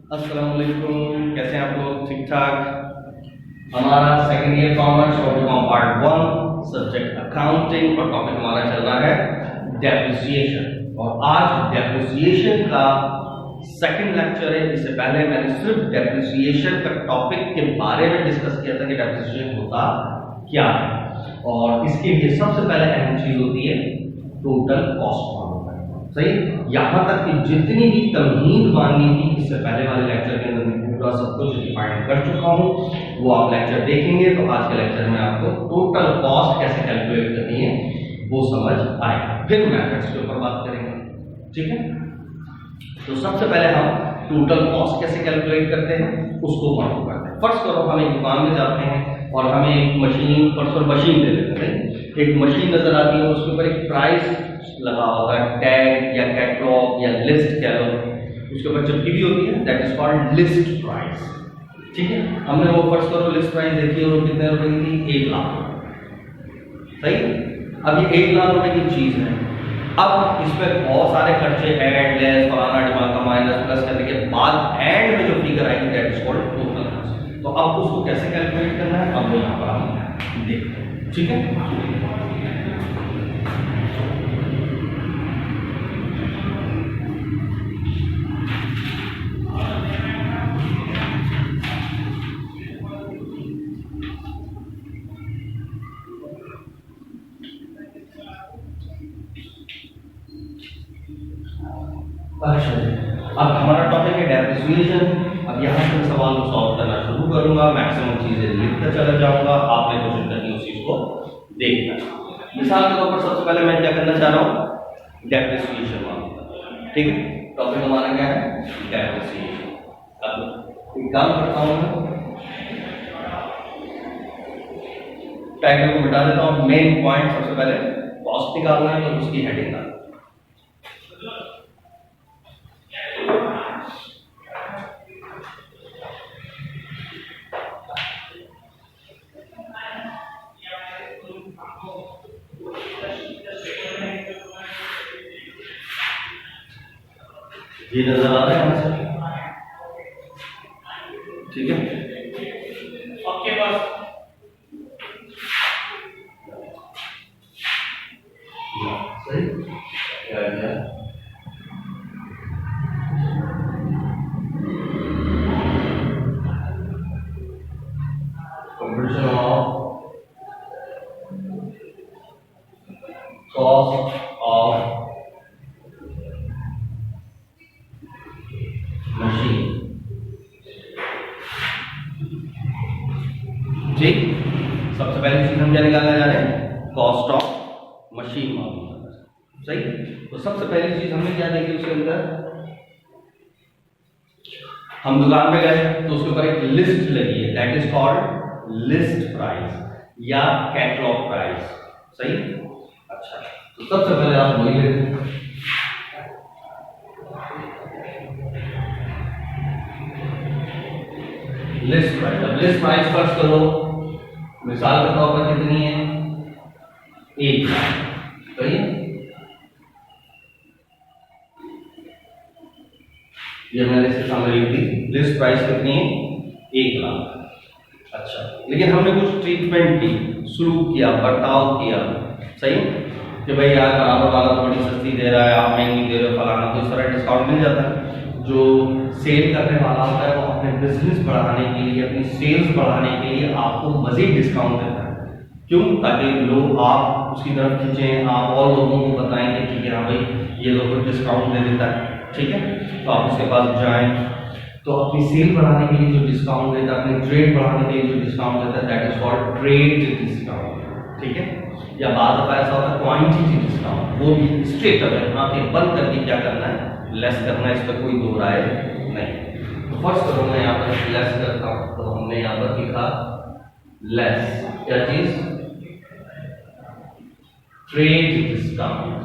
अस्सलाम वालेकुम, कैसे हैं आप लोग? ठीक ठाक। हमारा second year commerce part 1 subject accounting और टॉपिक हमारा चल रहा है डेप्रिसिएशन। और आज डेप्रिसिएशन का सेकंड लेक्चर है। इससे पहले मैंने सिर्फ डेप्रिसिएशन का टॉपिक के बारे में डिस्कस किया था कि डेप्रिसिएशन होता क्या है, और इसके लिए सबसे पहले अहम चीज होती है टोटल कॉस्ट मालूम करना। सही, यहां तक कि जितनी भी तमहीद माननी थी इससे पहले वाले लेक्चर के अंदर मैं पूरा सब कुछ डिफाइन कर चुका हूं, वो आप लेक्चर देखेंगे तो आज के लेक्चर में आपको टोटल कॉस्ट कैसे कैलकुलेट करनी है वो समझ आएगा। फिर मैथड्स के ऊपर बात करेंगे, ठीक है। तो सबसे पहले हम टोटल कॉस्ट कैसे कैलकुलेट करते हैं उसको मालूम करते हैं। फर्स्ट करो, हम एक दुकान में जाते हैं और हमें एक मशीन दे देते हैं। एक मशीन नजर आती है, उसके ऊपर एक प्राइस लगा होता है, टैग या कैटलॉग या लिस्ट कह लो, उसके ऊपर चिपकी भी होती है, that is called list price. ठीक है, हमने वो फर्स्ट करो लिस्ट प्राइस देखी और वो कितने रुपए की थी? 1 लाख। सही, अब ये 1 लाख रुपए की चीज है। अब इसमें बहुत सारे खर्चे ऐड लेस फलाना डिमांड का माइनस प्लस करने के बाद एंड में जो फिगर आएगी that is called total cost. तो अब उसको कैसे कैलकुलेट करना है अब यहाँ पर हम देखते हैं, ठीक है। अच्छा, अब हमारा टॉपिक है डेप्रिसिएशन। अब यहाँ से सवाल को सॉल्व करना शुरू करूंगा, मैक्सिमम चीजें लिखता चला जाऊंगा, आपने कोशिश करनी उस चीज को देखना। मिसाल के तौर पर सबसे पहले मैं क्या करना चाह रहा हूँ, डेप्रिसिएशन मालूम। ठीक है, टॉपिक हमारा क्या है? डेप्रिसिएशन। अब एक काम करता हूँ, टाइटल को मिटा देता हूँ। मेन पॉइंट सबसे पहले कॉस्ट निकालना है तो उसकी हेडिंग डालना। ये नजर आ रहा है, ठीक है। आपके पास सही क्या है? Computation of cost of machine. ठीक, सबसे पहले चीज हम क्या निकालने जा रहे हैं? कॉस्ट ऑफ मशीन मालूम करना। सही, तो सबसे पहली चीज हमने क्या देखी उसके अंदर, हम दुकान पे गए तो उसके ऊपर एक लिस्ट लगी है, that is called list price या कैटलॉग प्राइस। सही, अच्छा, तो सबसे पहले आप वही लेते हैं। List price. अब लिस्ट प्राइस फर्स्ट करो, मिसाल के तौर पर कितनी है? 1 लाख। सही, ये मैंने इसके सामने लिख दी। लिस्ट प्राइस कितनी है? 1 लाख। अच्छा, लेकिन हमने कुछ ट्रीटमेंट की, सलूक किया, बर्ताव किया। सही, कि भाई यार बराबर वाला तो बड़ी सस्ती दे रहा है, आप महंगी दे रहे हो फलाना, तो इस तरह डिस्काउंट मिल जाता है। जो सेल करने वाला होता है वो अपने बिजनेस बढ़ाने के लिए, अपनी सेल्स बढ़ाने के लिए आपको मजीद डिस्काउंट देता है। क्यों? ताकि लोग आप उसकी तरफ खींचें, आप और लोगों को बताएं कि ठीक है हाँ भाई ये लोग डिस्काउंट दे देता है। ठीक है, तो आप उसके पास जाएं, तो अपनी सेल बढ़ाने के लिए जो डिस्काउंट देता है, अपनी ट्रेड बढ़ाने के लिए जो डिस्काउंट देता है that is called trade discount. ठीक है, या बाद में ऐसा होता है क्वांटिटी डिस्काउंट, वो भी स्ट्रेट अवे आंखें बंद करके क्या करना है? लेस करना है, इस पर कोई दो राय नहीं। तो फर्स्ट करो मैं यहाँ पर लेस करता हूँ, तो हमने यहाँ पर लिखा लेस, क्या चीज? Trade discount.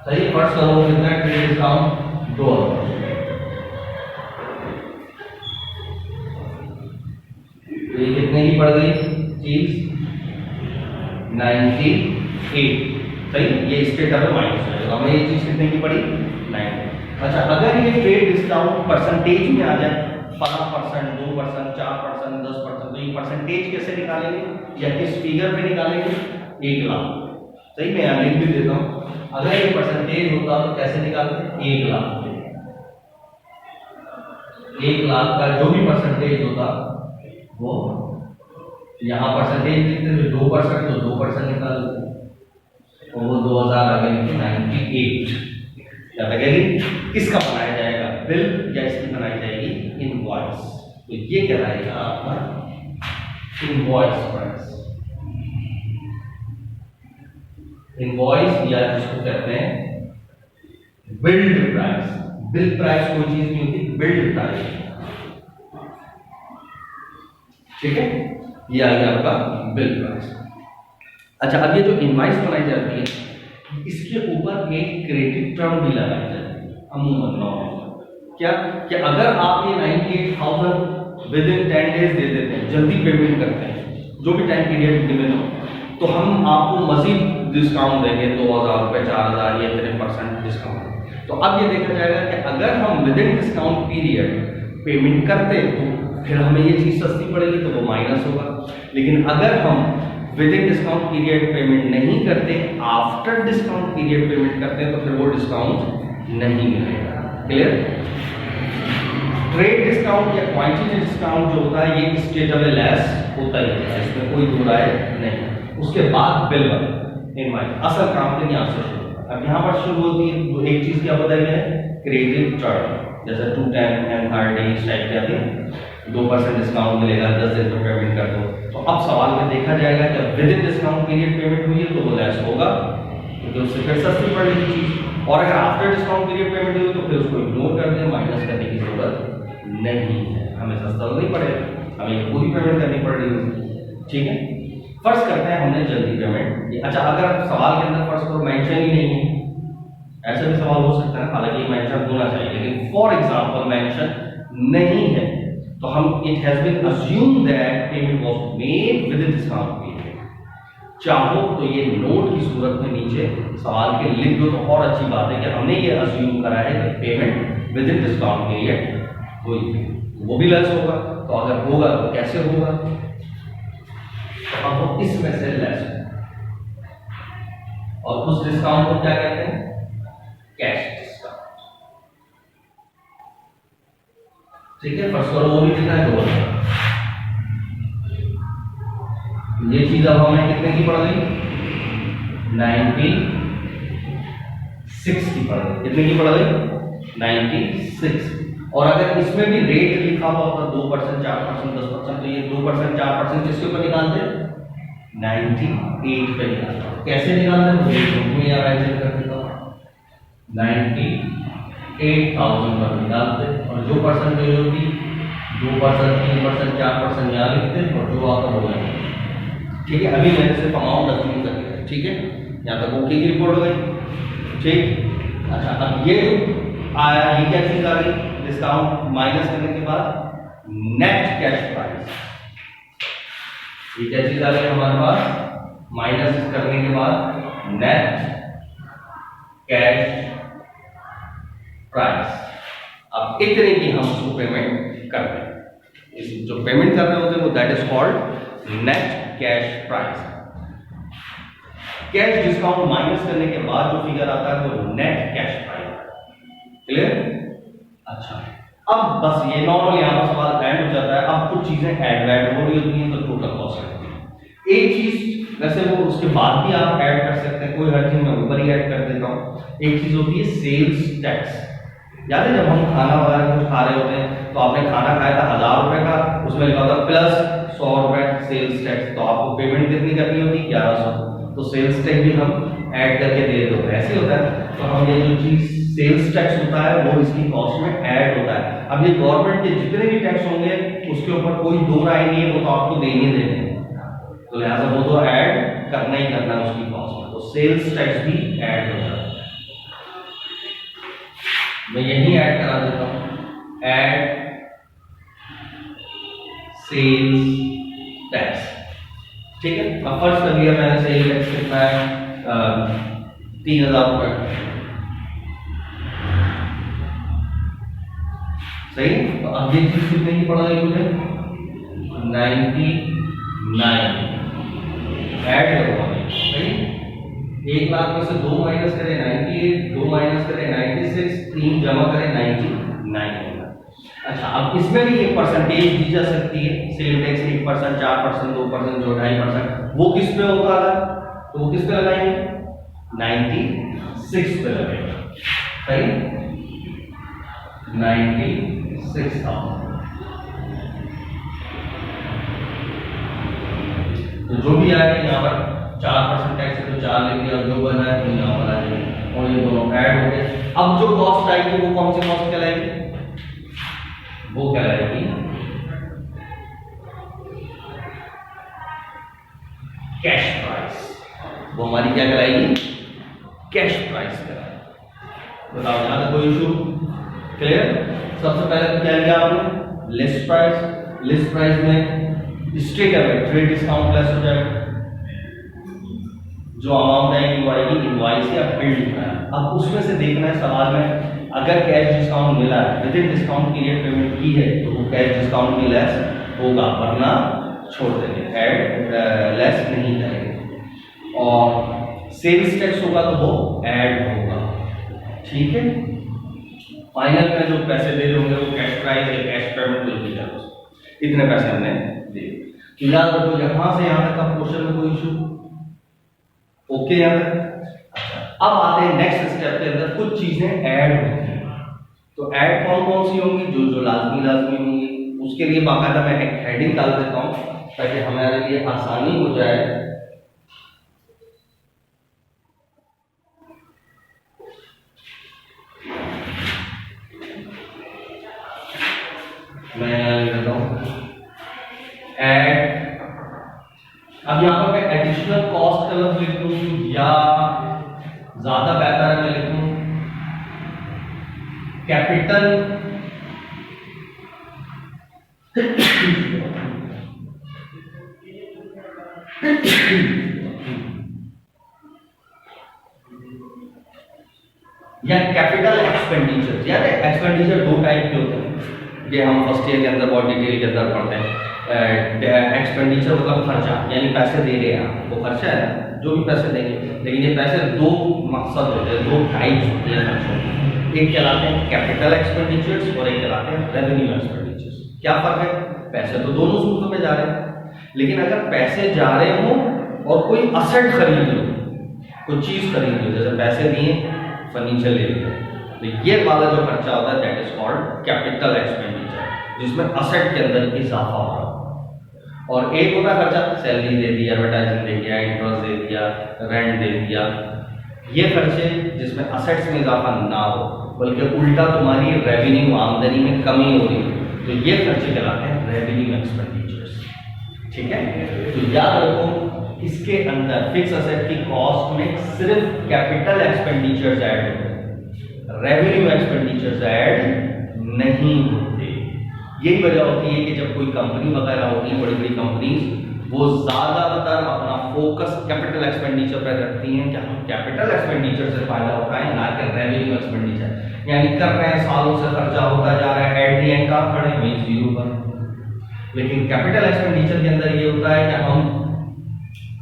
सही, फर्स्ट करो कितना ट्रेड डिस्काउंट? 2। ये कितने की पड़ गई चीज? 98। सही, ये स्टेट अवे माइनस है, तो हमें ये चीज कितने की पड़ी? 90। अच्छा, अगर ये ट्रेड डिस्काउंट परसेंटेज में आ जाए 5%, 2%, 4%, 10%, तो ये परसेंटेज कैसे निकालेंगे या किस फिगर पे निकालेंगे? 1 लाख। सही, मैं यहाँ लिख भी देता हूँ। अगर ये परसेंटेज होता तो कैसे निकालते? 1 लाख। 1 लाख का जो भी परसेंटेज होता वो यहाँ परसेंटेज लिखते थे 2%, तो 2% निकाल देते, तो वो 2000 आ गए 98। याद रखेगी, किसका बनाया जाएगा? बिल, या इसकी बनाई जाएगी इनवॉइस। तो ये कहलाएगा आपका इनवॉइस प्राइस। इनवॉइस या जिसको कहते हैं बिल्ड प्राइस। बिल प्राइस कोई चीज नहीं होती, बिल्ड प्राइस। ठीक है, ये आ गया आपका बिल प्राइस। अच्छा, अब ये जो इनवॉइस बनाई जाती है इसके ऊपर एक क्रेडिट टर्म भी लगाई जाती है अमूमन नॉर्मल। क्या कि अगर आप ये 98,000 विद इन 10 डेज दे देते हैं, जल्दी पेमेंट करते हैं, जो भी टाइम पीरियड गिवन हो, तो हम आपको मजीद डिस्काउंट देंगे 2000 रुपये, 4000 या 3% डिस्काउंट। तो अब ये देखा जाएगा कि अगर हम with in discount period payment करते तो फिर हमें ये चीज सस्ती पड़ेगी, तो वो माइनस होगा। लेकिन अगर हम with in discount period payment नहीं करते, आफ्टर डिस्काउंट पीरियड पेमेंट करते हैं, तो फिर वो डिस्काउंट नहीं मिलेगा। क्लियर? ट्रेड डिस्काउंट या क्वांटिटी डिस्काउंट जो होता है ये इसके जब लेस होता ही है, इसमें कोई दो राय नहीं। उसके बाद बिल इनवॉइस, असल काम तो यहाँ से शुरू होता है। अब यहाँ पर शुरू होती है तो एक चीज क्या बताई है? क्रेडिट टर्म, जैसे 2, 10 एंड 30 इस टाइप की आती है। 2% डिस्काउंट मिलेगा, 10 दिन पर पेमेंट कर दो। तो अब सवाल में देखा जाएगा कि with in discount period payment हुई है तो वो लेस होगा, क्योंकि उससे फिर सस्ती पड़ेगी चीज। और अगर आफ्टर डिस्काउंट पीरियड पेमेंट हुई तो फिर उसको इग्नोर कर दें, माइनस करने की जरूरत नहीं है। हमें सस्ता तो नहीं पड़ेगा, हमें पूरी पेमेंट करनी पड़ रही है। ठीक है, फर्ज करते हैं हमने जल्दी पेमेंट। अच्छा, अगर सवाल के अंदर फर्स्ट को मेंशन ही नहीं है, ऐसा भी सवाल हो सकता है, हालांकि मेंशन होना चाहिए, लेकिन फॉर एग्जांपल मेंशन नहीं है, तो हम it has been assumed that payment was made within discount period. चाहो तो ये नोट की सूरत में नीचे सवाल के लिख दो, तो और अच्छी बात है कि हमने ये अज्यूम करा है कि payment with in discount period हुई, वो भी लेस होगा। तो अगर होगा तो कैसे होगा? तो अब वो इसमें से लेस होगा, और उस डिस्काउंट को क्या कहते हैं? Cash discount. ठीक है, फर्स्ट करो वो भी कितना है? 2000। ये चीज अब हमें कितने की पड़ गई? 96 की पड़ गई। कितने की पड़ गई? 96। और अगर इसमें भी रेट लिखा हुआ होता 2%, 4%, 10%, तो ये 2%, 4% किसके ऊपर निकालते? 98 पे निकालते। कैसे निकालते हैं? में यार ऐसे कर देता हूं, 98,000 पर निकालते, और जो परसेंटेज होगी 2%, 3%, 4% यहाँ लिखते, और जो आता हो जाए। ठीक है, अभी मैंने सिर्फ अमाउंट अज्यूम कर लिया। ठीक है, यहाँ तक ओके की रिपोर्ट हो गई। ठीक, अच्छा, अब ये आया, ये क्या चीज आ गई? डिस्काउंट माइनस करने के बाद नेट कैश प्राइस। ये क्या चीज आ गई हमारे पास? माइनस करने के बाद नेट कैश प्राइस। अब इतने की हम उसको पेमेंट करते हैं। इस जो पेमेंट कर रहे होते हैं वो that is called net cash price. Cash discount minus करने के बाद जो फिगर आता है वो नेट कैश प्राइस। क्लियर? अच्छा, अब बस ये नॉर्मल यहाँ पर सवाल एंड हो जाता है। अब कुछ चीजें ऐड हो रही होती हैं, तो टोटल कॉस्ट लगती है। एक चीज वैसे वो उसके बाद भी आप ऐड कर सकते हैं, कोई हर चीज मैं ऊपर ही ऐड कर देता हूँ। एक चीज होती है सेल्स टैक्स। याद है जब हम खाना वगैरह कुछ खा रहे होते हैं, तो आपने खाना खाया था 1000 रुपए का, उसमें लिखा था प्लस 100 रुपए सेल्स टैक्स, तो आपको पेमेंट कितनी करनी होगी? 1100। तो सेल्स टैक्स भी हम ऐड करके दे देते होते हैं, ऐसे होता है। तो हम ये जो चीज सेल्स टैक्स होता है वो इसकी कॉस्ट में ऐड होता है। अब ये गवर्नमेंट के जितने भी टैक्स होंगे उसके ऊपर कोई दो राय नहीं है, वो तो आपको देने देने हैं, तो लिहाजा वो तो ऐड करना ही करना है उसकी कॉस्ट में। तो सेल्स टैक्स भी ऐड हो जाता है। मैं यही ऐड करा देता हूं, ऐड सेल्स टैक्स। ठीक है, अब फर्स्ट कर लिया मैंने सेल्स टैक्स कितना है? 3000 रुपए। सही। तो अब ये चीज कितने की पड़ रही मुझे 99 ऐड करो सही। 1 लाख में से 2 माइनस करें 98, 2 माइनस करें 96, 3 जमा करें 99 होगा। अच्छा अब इसमें भी एक परसेंटेज दी जा सकती है, सेल टैक्स 1%, 4%, 2%, जो 2.5%, वो किस पे होता है, तो वो किस पे लगाएंगे 96 पे लगेगा सही। 96,000 तो जो भी आएगा यहाँ पर 4% टैक्स है तो 4 ले लिया, जो बना है तो यहाँ पर आ जाएगा और ये दोनों ऐड हो गए। अब जो कॉस्ट आएगी वो कौन सी कॉस्ट कहलाएगी, वो कहलाएगी कैश प्राइस। वो हमारी क्या कहलाएगी, कैश प्राइस कहलाएगी। बताओ यहाँ तक कोई इशू क्लियर। सबसे पहले क्या लिया आपने लिस्ट प्राइस। लिस्ट प्राइस में straight away trade discount less हो जाएगा, जो अमाउंट आएगी वो आएगी इनवॉइस या बिल लिखना है। अब उसमें से देखना है सवाल में अगर कैश डिस्काउंट मिला है with in discount period payment की है तो वो कैश डिस्काउंट भी लेस होगा, वरना छोड़ देंगे, ऐड लेस नहीं करेंगे। और सेल्स टैक्स होगा तो वो ऐड होगा, ठीक है। फाइनल में जो पैसे दे रहे होंगे वो कैश प्राइस या cash payment will be done, इतने पैसे हमने दे। तो याद रखो यहां से यहां तक का क्वेश्चन में कोई इशू ओके यहाँ तक। अच्छा अब आते हैं नेक्स्ट स्टेप के अंदर, कुछ चीजें ऐड होती हैं। तो ऐड कौन कौन सी होंगी, जो जो लाजमी होंगी। उसके लिए बाकायदा मैं एक हेडिंग डाल देता हूं ताकि हमारे लिए आसानी हो जाए। मैं लिखता हूं ऐड। अब यहां पर मैं एडिशनल कॉस्ट का लफ्ज लिख दूं या ज्यादा बेहतर है मैं लिखूं कैपिटल या कैपिटल एक्सपेंडिचर। यार एक्सपेंडिचर 2 टाइप के होते हैं, ये हम फर्स्ट ईयर के अंदर बहुत डिटेल के अंदर पढ़ते हैं। एक्सपेंडिचर मतलब खर्चा, यानी पैसे दे रहे हैं आप, वो खर्चा है जो भी पैसे देंगे, लेकिन ये पैसे 2 मकसद होते हैं, 2 टाइप्स होते हैं खर्चों। एक कहलाते हैं कैपिटल एक्सपेंडिचर्स और एक कहलाते हैं रेवेन्यू एक्सपेंडिचर्स। क्या फर्क है, पैसे तो दोनों सूत्रों में जा रहे हैं, लेकिन अगर पैसे जा रहे हो और कोई असेट खरीद लो, कोई चीज खरीद लो, जैसे पैसे दिए फर्नीचर ले लिया, तो ये वाला जो खर्चा होता है that is called capital expenditure, जिसमें असेट के अंदर इजाफा हो रहा है। और एक होता है खर्चा सैलरी दे दी, एडवर्टाइजिंग दे दिया, इंटरेस्ट दे दिया, रेंट दे दिया, ये खर्चे जिसमें असेट्स में इजाफा ना हो बल्कि उल्टा तुम्हारी रेवेन्यू आमदनी में कमी हो रही है, तो ये खर्चे कहलाते हैं रेवेन्यू एक्सपेंडिचर्स, ठीक है। तो याद रखो इसके अंदर फिक्स असेट की कॉस्ट में सिर्फ कैपिटल एक्सपेंडिचर्स ऐड होते हैं, रेवेन्यू एक्सपेंडिचर्स ऐड नहीं होते। यही वजह होती है कि जब कोई कंपनी वगैरह होती है, बड़ी बड़ी कंपनीज, वो ज्यादातर अपना फोकस कैपिटल एक्सपेंडिचर पर रखती हैं कि हम कैपिटल एक्सपेंडिचर से फायदा उठाएं, ना कि रेवेन्यू एक्सपेंडिचर। यानी कर रहे हैं, सालों से खर्चा होता जा रहा है, एट द एंड कहां खड़े वहीं जीरो पर। लेकिन कैपिटल एक्सपेंडिचर के अंदर ये होता है कि हम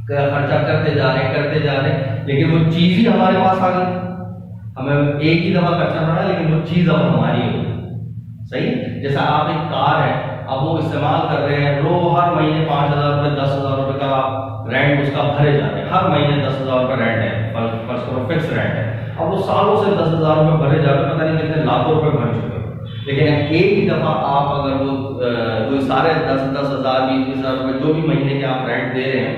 खर्चा करते जा रहे हैं, लेकिन वो चीज ही हमारे पास आ गई, हमें एक ही दफा खर्चा पड़ा लेकिन वो चीज अब हमारी हो, सही। जैसा आप एक कार है, अब वो इस्तेमाल कर रहे हैं, हर महीने 5,000 रुपये 10,000 रुपये का रेंट उसका भरे जा रहे हैं, हर महीने 10,000 रुपये रेंट है, फर्स्ट करो फिक्स रेंट है। अब वो सालों से 10,000 रुपये भरे जा रहे हैं, पता नहीं कितने लाखों रुपए भर चुके हो, लेकिन एक ही दफा आप अगर वो सारे 10,000 20,000 रुपये जो भी महीने के आप रेंट दे रहे हैं,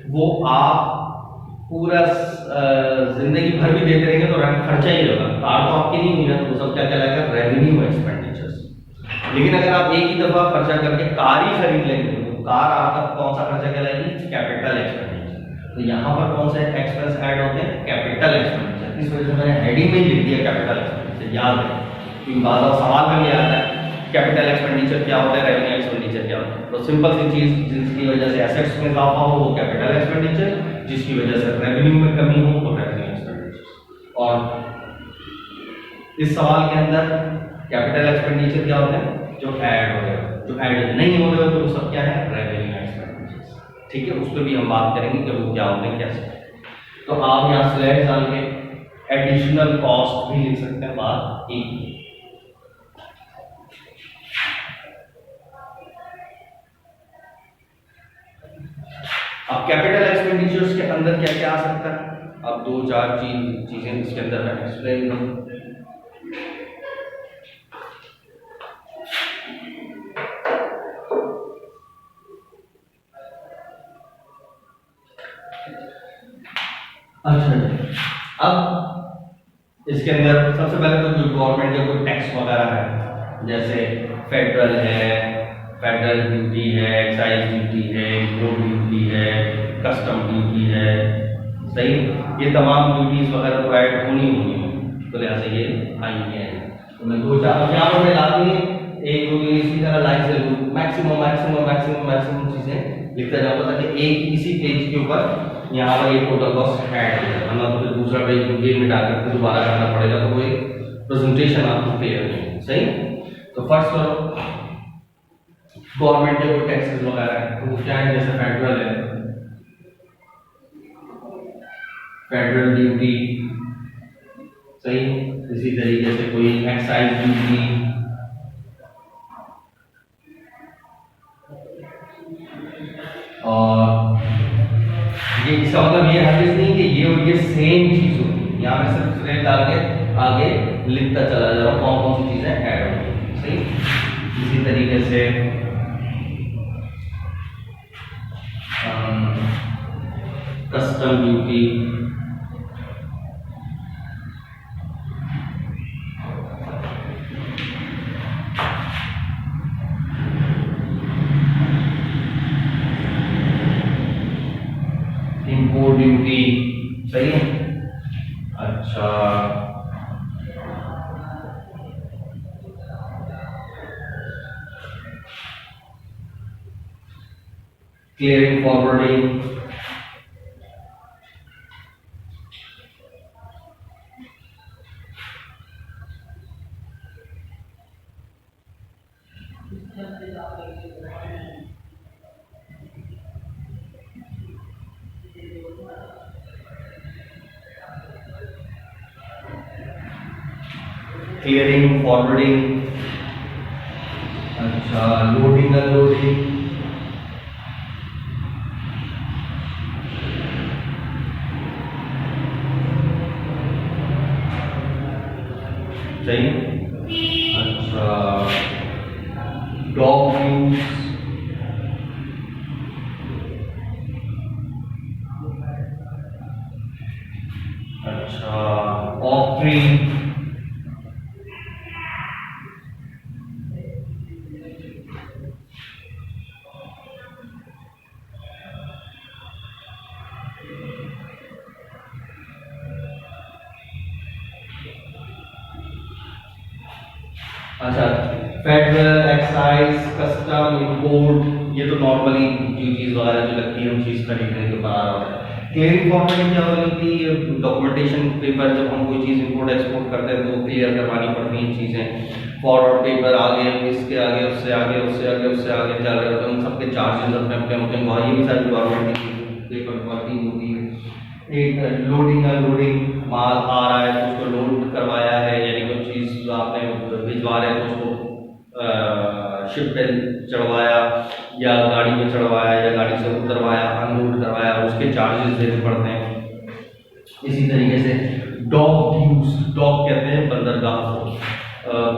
वो आप पूरा जिंदगी भर भी देते रहेंगे तो खर्चा ही होगा। कार तो आपकी नहीं हुई है, तो सब क्या कहलाएगा, रेवेन्यू एक्सपेंडिचर्स। लेकिन अगर आप एक ही दफा खर्चा करके कार ही खरीद लेंगे तो कार आपका कौन सा खर्चा कहलाएगी, कैपिटल एक्सपेंडिचर। तो यहाँ पर कौन से एक्सपेंस ऐड होते हैं, कैपिटल एक्सपेंडिचर। इस वजह से मैंने हेडिंग में ही लिख दिया कैपिटल एक्सपेंडिचर, याद है, क्योंकि बार सवाल में भी आता है कैपिटल एक्सपेंडिचर क्या होता है, रेवेन्यू एक्सपेंडिचर क्या होता है। तो सिंपल सी चीज, जिसकी वजह से एसेट्स में इजाफा हो वो कैपिटल एक्सपेंडिचर, जिसकी वजह से रेवेन्यू में कमी हो वो रेवेन्यू एक्सपेंडिचर। और इस सवाल के अंदर कैपिटल एक्सपेंडिचर क्या होते हैं? जो ऐड हो गए, जो ऐड नहीं हो रहे हो तो वो सब क्या है? Revenue expenditures. ठीक है, उस पर भी हम बात करेंगे कि वो क्या होते हैं, कैसे। तो आप यहाँ स्लैश डाल के एडिशनल कॉस्ट भी लिख सकते हैं बात एक। अब कैपिटल एक्सपेंडिचर्स के अंदर क्या क्या आ सकता है? अब 2-4 चीजें इसके अंदर मैं एक्सप्लेन करूं। अच्छा, अब इसके अंदर सबसे पहले तो जो गवर्नमेंट का कोई टैक्स वगैरह है, जैसे फेडरल है, फेडरल ड्यूटी है, एक्साइज ड्यूटी है, इम्पोर्ट ड्यूटी है, कस्टम ड्यूटी है, सही। ये तमाम ड्यूटीज वगैरह तो ऐड होनी होगी, तो लिहाजा ये आएंगे हैं। तो मैं 2-4 यहाँ पर मैं लाती है 1-2 इसी तरह लाइन से मैक्सिमम मैक्सिमम मैक्सिमम मैक्सिमम चीजें लिखता जाऊंगा, ताकि एक इसी पेज के ऊपर यहाँ पर ये टोटल कॉस्ट ऐड हो जाए, वरना तो फिर दूसरा पेज गेम में डाल करके दोबारा करना पड़ेगा, तो कोई प्रेजेंटेशन आपको क्लियर नहीं। सही। तो फर्स्ट करो गवर्नमेंट के कोई टैक्सेस वगैरह है, तो क्या है? जैसे फेडरल है, फेडरल ड्यूटी, सही। इसी तरीके से कोई एक्साइज ड्यूटी, और ये इसका मतलब ये हरगिज़ नहीं कि ये और ये सेम चीज होगी। यहाँ मैं सिर्फ स्लेट डाल के आगे लिखता चला जा रहा हूँ कौन कौन सी चीजें ऐड होंगी, सही। इसी तरीके से कस्टम ड्यूटी, इम्पोर्ट ड्यूटी, सही है। अच्छा, क्लियरिंग फॉरवर्डिंग, क्लियरिंग फॉरवर्डिंग, अच्छा, लोडिंग अनलोडिंग, सही। अच्छा, डॉग यूज, अच्छा, ऑफरिंग, अच्छा, फेडरल, एक्साइज, कस्टम, इंपोर्ट, ये तो नॉर्मली ड्यूटीज वगैरह जो लगती है हम चीज खरीदने के बना रहा होता है। क्लियरिंग फॉर्मेट क्या होगी? ये डॉक्यूमेंटेशन पेपर, जब हम कोई चीज इंपोर्ट एक्सपोर्ट करते हैं तो वो क्लियर करवानी पड़ती हैं चीजें। फॉरवर्ड पेपर आगे, इसके आगे, उससे आगे, उससे आगे, उससे आगे चल रहे होते हैं, उन सबके चार्जेस अपने अपने होते हैं। ये भी सारी गवर्नमेंट की पेपर वर्किंग होती है। एक लोडिंग अनलोडिंग, माल आ रहा है तो उसको लोड करवाया है, यानी कोई चीज़ आपने भिजवा रहे हैं तो उसको शिप पे चढ़वाया या गाड़ी में चढ़वाया या गाड़ी से उतरवाया, अनलोड करवाया, उसके चार्जेस देने पड़ते हैं। इसी तरीके से डॉक ड्यूज, डॉक कहते हैं बंदरगाह को,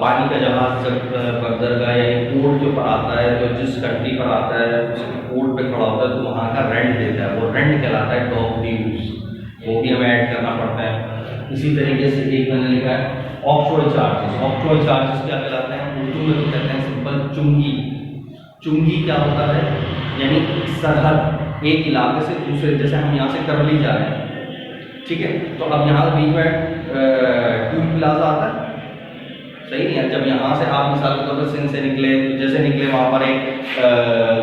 पानी का जहाज जब बंदरगाह या पोर्ट के ऊपर आता है तो जिस कंट्री पर आता है उस पोर्ट पे खड़ा होता है तो वहाँ का रेंट देता है, वो रेंट कहलाता है डॉक ड्यूज, वो भी हमें ऐड करना पड़ता है। इसी तरीके से एक मैंने लिखा है ऑफशोर चार्जेस। ऑफशोर चार्जेस क्या कहलाते हैं? उर्दू में तो कहते हैं सिंपल चुंगी। चुंगी क्या होता है? यानी सरहद, एक इलाके से दूसरे, जैसे हम यहाँ से करली जा रहे हैं, ठीक है, तो अब यहाँ बीच में टूल प्लाजा आता है, सही नहीं है। जब यहाँ से आप मिसाल के तौर पर सिंध से निकले, तो जैसे निकले वहाँ पर एक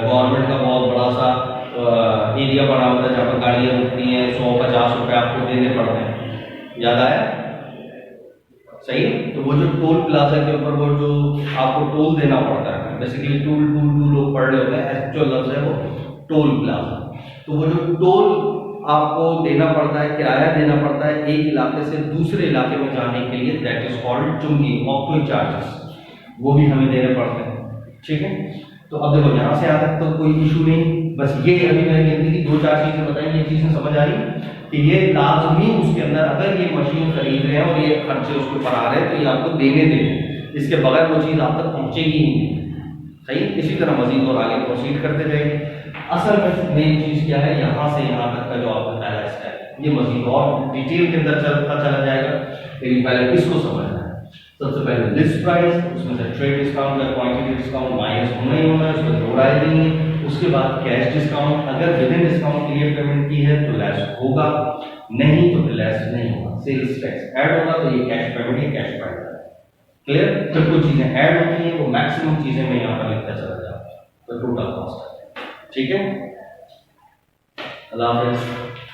गवर्नमेंट का बहुत बड़ा सा एरिया बना होता है जहाँ पर गाड़ियाँ रुकती हैं, 100-50 रुपये आपको देने पड़ते हैं, याद आया? सही है। तो वो जो टोल प्लाजा के ऊपर वो जो आपको टोल देना पड़ता है, बेसिकली टूल टूल टूल लोग पढ़ रहे होते हैं, एक्चुअल लफ्ज है वो टोल प्लाजा। तो वो जो टोल आपको देना पड़ता है, किराया देना पड़ता है एक इलाके से दूसरे इलाके में जाने के लिए, दैट इज कॉल्ड चुंगी, ऑक्ट्री चार्जेस, वो भी हमें देने पड़ते हैं। ठीक है, तो अब देखो यहाँ से यहाँ तक तो कोई इशू नहीं, बस ये अभी मैंने गिनती की 2-4 चीजें बताई, ये चीजें समझ आ रही कि ये लाजमी उसके अंदर अगर ये मशीन खरीद रहे हैं और ये खर्चे उसके ऊपर आ रहे हैं तो ये आपको देने देंगे, इसके बगैर वो चीज़ आप तक पहुंचेगी ही नहीं। सही, इसी तरह मजीद और आगे प्रोसीड करते जाएंगे। असल में मेन चीज़ क्या है, यहाँ से यहाँ तक का जो आपका पहला स्टेप, ये मजीद और डिटेल के अंदर चला जाएगा, लेकिन पहले इसको समझना है। सबसे पहले लिस्ट प्राइस, उसमें से ट्रेड डिस्काउंट या क्वांटिटी डिस्काउंट माइनस होना ही होना है, उसमें दो राय नहीं है। उसके बाद कैश डिस्काउंट, अगर विदिन डिस्काउंट के लिए पेमेंट की है तो लेस होगा, नहीं तो फिर लेस नहीं होगा। सेल्स टैक्स ऐड होगा तो ये कैश पेमेंट या कैश प्राइस है। क्लियर, जब कुछ चीजें ऐड होती हैं वो मैक्सिमम चीजें मैं यहाँ पर लिखता चला जाऊँ तो टोटल कॉस्ट है। ठीक है, अल्लाह हाफिज़।